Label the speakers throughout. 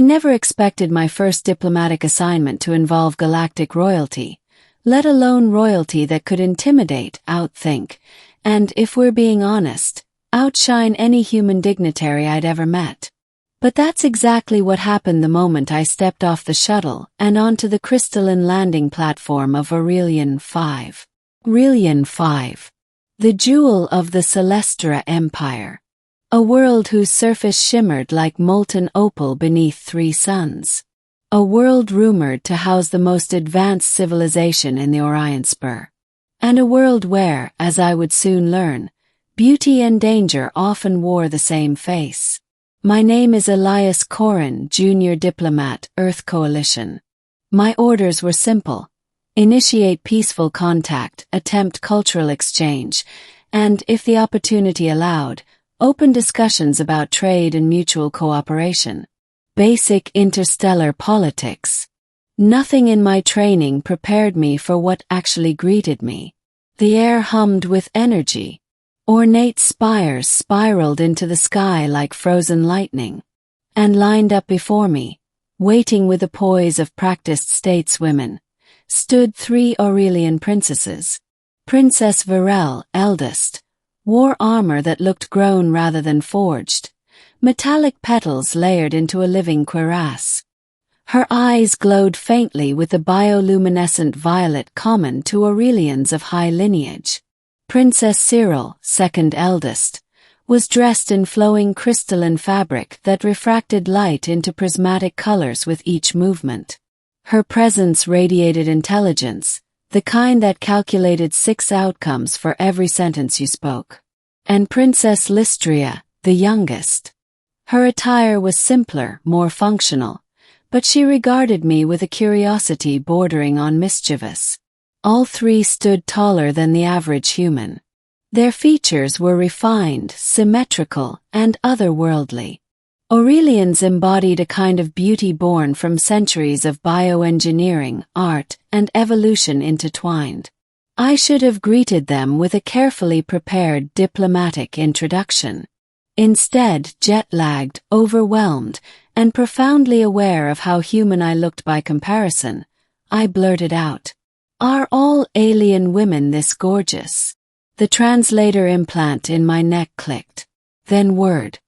Speaker 1: I never expected my first diplomatic assignment to involve galactic royalty, let alone royalty that could intimidate, outthink, and, if we're being honest, outshine any human dignitary I'd ever met. But that's exactly what happened the moment I stepped off the shuttle and onto the crystalline landing platform of Aurelian 5. Aurelian 5. The jewel of the Celestra Empire. A world whose surface shimmered like molten opal beneath 3 suns. A world rumored to house the most advanced civilization in the Orion Spur. And a world where, as I would soon learn, beauty and danger often wore the same face. My name is Elias Corin, Junior Diplomat, Earth Coalition. My orders were simple. Initiate peaceful contact, attempt cultural exchange, and, if the opportunity allowed, open discussions about trade and mutual cooperation. Basic interstellar politics. Nothing in my training prepared me for what actually greeted me. The air hummed with energy. Ornate spires spiraled into the sky like frozen lightning. And lined up before me, waiting with the poise of practiced stateswomen, stood 3 Aurelian princesses. Princess Varel, eldest, wore armor that looked grown rather than forged, metallic petals layered into a living cuirass. Her eyes glowed faintly with the bioluminescent violet common to Aurelians of high lineage. Princess Cyril, second eldest, was dressed in flowing crystalline fabric that refracted light into prismatic colors with each movement. Her presence radiated intelligence, the kind that calculated 6 outcomes for every sentence you spoke. And Princess Lystria, the youngest. Her attire was simpler, more functional, but she regarded me with a curiosity bordering on mischievous. All 3 stood taller than the average human. Their features were refined, symmetrical, and otherworldly. Aurelians embodied a kind of beauty born from centuries of bioengineering, art, and evolution intertwined. I should have greeted them with a carefully prepared diplomatic introduction. Instead, jet-lagged, overwhelmed, and profoundly aware of how human I looked by comparison, I blurted out, "Are all alien women this gorgeous?" The translator implant in my neck clicked. Then whirred.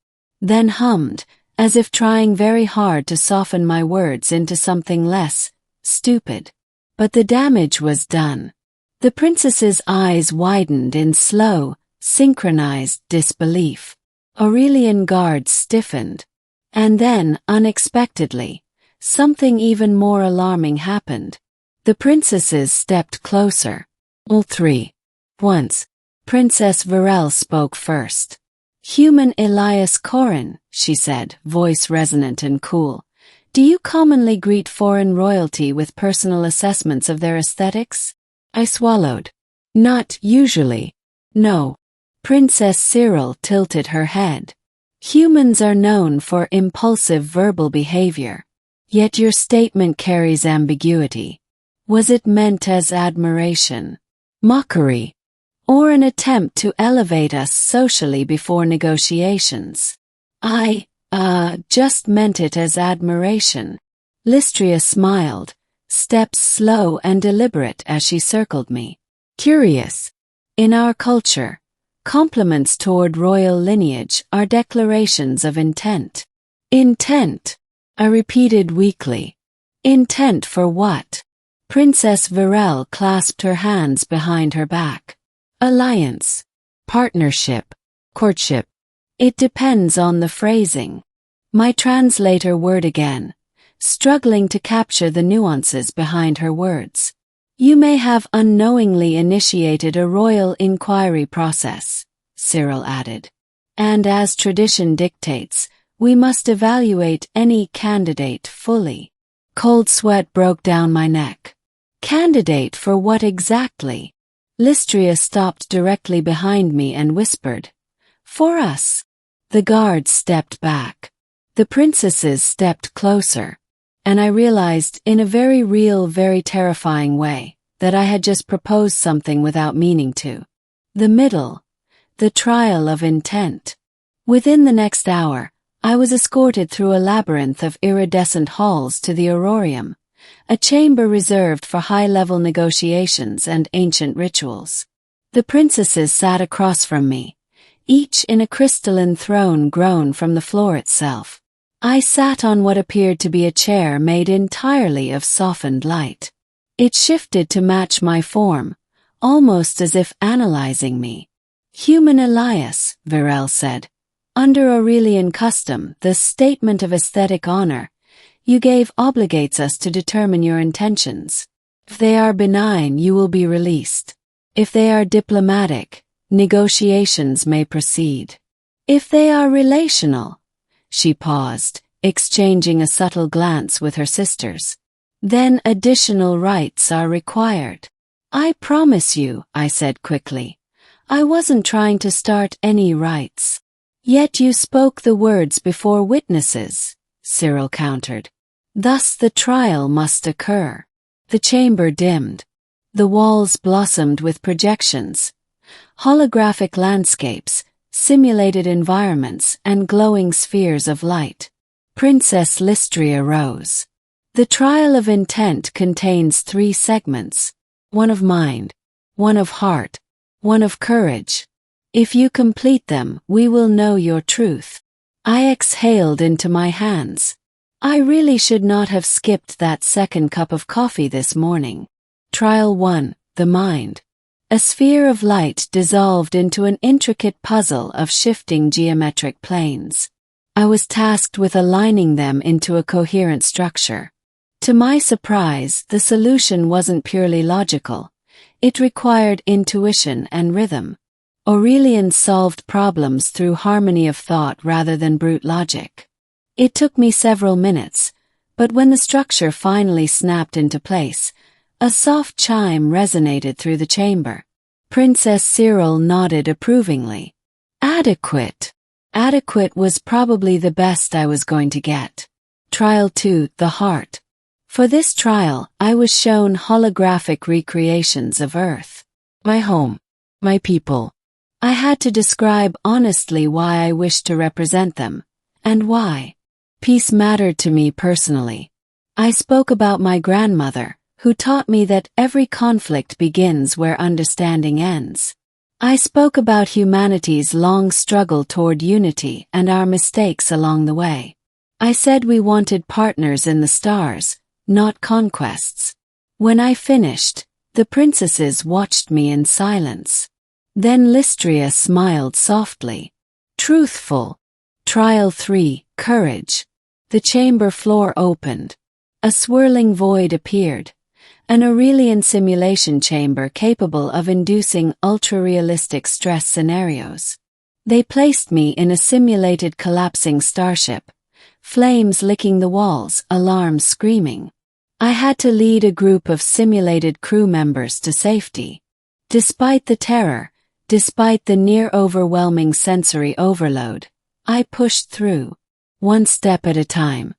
Speaker 1: Then hummed, as if trying very hard to soften my words into something less stupid. But the damage was done. The princess's eyes widened in slow, synchronized disbelief. Aurelian guards stiffened. And then, unexpectedly, something even more alarming happened. The princesses stepped closer. All 3. Once, Princess Varel spoke first. "Human Elias Corin," she said, voice resonant and cool. "Do you commonly greet foreign royalty with personal assessments of their aesthetics?" I swallowed. "Not usually. No." Princess Cyril tilted her head. "Humans are known for impulsive verbal behavior. Yet your statement carries ambiguity. Was it meant as admiration, mockery, or an attempt to elevate us socially before negotiations?" "I, just meant it as admiration." Lystria smiled, steps slow and deliberate as she circled me. "Curious. In our culture, compliments toward royal lineage are declarations of intent." "Intent," I repeated weakly. "Intent for what?" Princess Varel clasped her hands behind her back. "Alliance. Partnership. Courtship. It depends on the phrasing." My translator whirred again, struggling to capture the nuances behind her words. "You may have unknowingly initiated a royal inquiry process," Cyril added. "And as tradition dictates, we must evaluate any candidate fully." Cold sweat broke down my neck. "Candidate for what exactly?" Lystria stopped directly behind me and whispered, "For us." The guards stepped back. The princesses stepped closer. And I realized, in a very real, very terrifying way, that I had just proposed something without meaning to. The trial of intent. Within the next hour, I was escorted through a labyrinth of iridescent halls to the Aurorium, a chamber reserved for high-level negotiations and ancient rituals. The princesses sat across from me, each in a crystalline throne grown from the floor itself. I sat on what appeared to be a chair made entirely of softened light. It shifted to match my form, almost as if analyzing me. "Human Elias," Virel said. "Under Aurelian custom, the statement of aesthetic honor you gave obligates us to determine your intentions. If they are benign, you will be released. If they are diplomatic, negotiations may proceed. If they are relational," she paused, exchanging a subtle glance with her sisters, "then additional rites are required." "I promise you," I said quickly, "I wasn't trying to start any rites." "Yet you spoke the words before witnesses," Cyril countered. "Thus the trial must occur." The chamber dimmed. The walls blossomed with projections, holographic landscapes, simulated environments, and glowing spheres of light. Princess Lystria rose. "The trial of intent contains 3 segments, one of mind, one of heart, one of courage. If you complete them, we will know your truth." I exhaled into my hands. I really should not have skipped that second cup of coffee this morning. Trial 1, the mind. A sphere of light dissolved into an intricate puzzle of shifting geometric planes. I was tasked with aligning them into a coherent structure. To my surprise, the solution wasn't purely logical. It required intuition and rhythm. Aurelian solved problems through harmony of thought rather than brute logic. It took me several minutes, but when the structure finally snapped into place, a soft chime resonated through the chamber. Princess Cyril nodded approvingly. "Adequate." Adequate was probably the best I was going to get. Trial 2, the heart. For this trial, I was shown holographic recreations of Earth. My home. My people. I had to describe honestly why I wished to represent them, and why. Peace mattered to me personally. I spoke about my grandmother, who taught me that every conflict begins where understanding ends. I spoke about humanity's long struggle toward unity and our mistakes along the way. I said we wanted partners in the stars, not conquests. When I finished, the princesses watched me in silence. Then Lystria smiled softly. "Truthful." Trial 3, courage. The chamber floor opened. A swirling void appeared. An Aurelian simulation chamber capable of inducing ultra-realistic stress scenarios. They placed me in a simulated collapsing starship, flames licking the walls, alarms screaming. I had to lead a group of simulated crew members to safety. Despite the terror, despite the near-overwhelming sensory overload, I pushed through, one step at a time.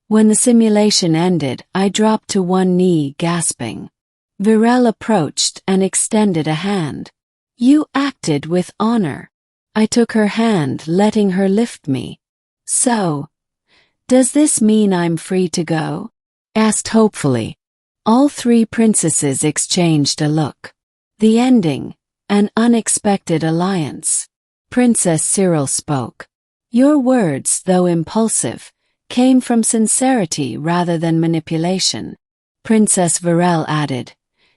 Speaker 1: When the simulation ended, I dropped to one knee, gasping. Virel approached and extended a hand. "You acted with honor." I took her hand, letting her lift me. "So, does this mean I'm free to go?" asked hopefully. All 3 princesses exchanged a look. The ending, an unexpected alliance. Princess Cyril spoke. "Your words, though impulsive, came from sincerity rather than manipulation." Princess Virel added,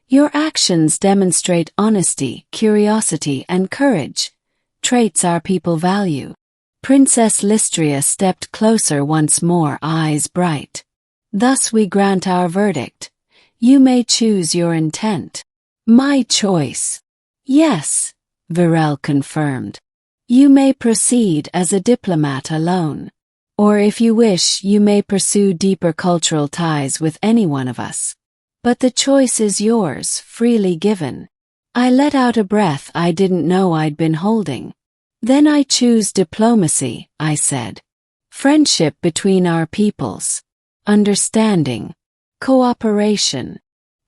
Speaker 1: "Your actions demonstrate honesty, curiosity, and courage, traits our people value." Princess Lystria stepped closer once more, eyes bright. "Thus we grant our verdict. You may choose your intent." "My choice." "Yes," Virel confirmed. "You may proceed as a diplomat alone. Or if you wish, you may pursue deeper cultural ties with any one of us. But the choice is yours, freely given." I let out a breath I didn't know I'd been holding. "Then I choose diplomacy," I said. "Friendship between our peoples. Understanding. Cooperation."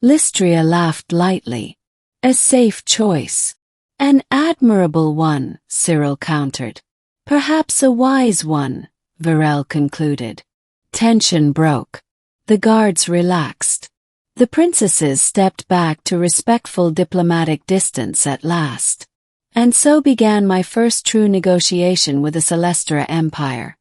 Speaker 1: Lystria laughed lightly. "A safe choice." "An admirable one," Cyril countered. "Perhaps a wise one," Varel concluded. Tension broke. The guards relaxed. The princesses stepped back to respectful diplomatic distance at last. And so began my first true negotiation with the Celestra Empire.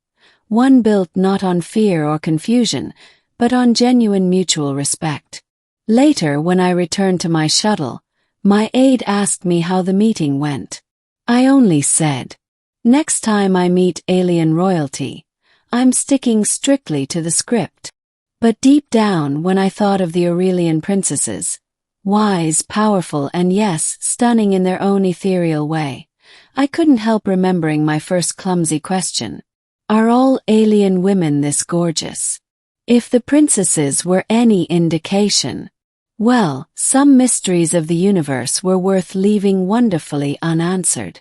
Speaker 1: One built not on fear or confusion, but on genuine mutual respect. Later, when I returned to my shuttle, my aide asked me how the meeting went. I only said, "Next time I meet alien royalty, I'm sticking strictly to the script." But deep down, when I thought of the Aurelian princesses, wise, powerful, and yes, stunning in their own ethereal way, I couldn't help remembering my first clumsy question. Are all alien women this gorgeous? If the princesses were any indication, well, some mysteries of the universe were worth leaving wonderfully unanswered.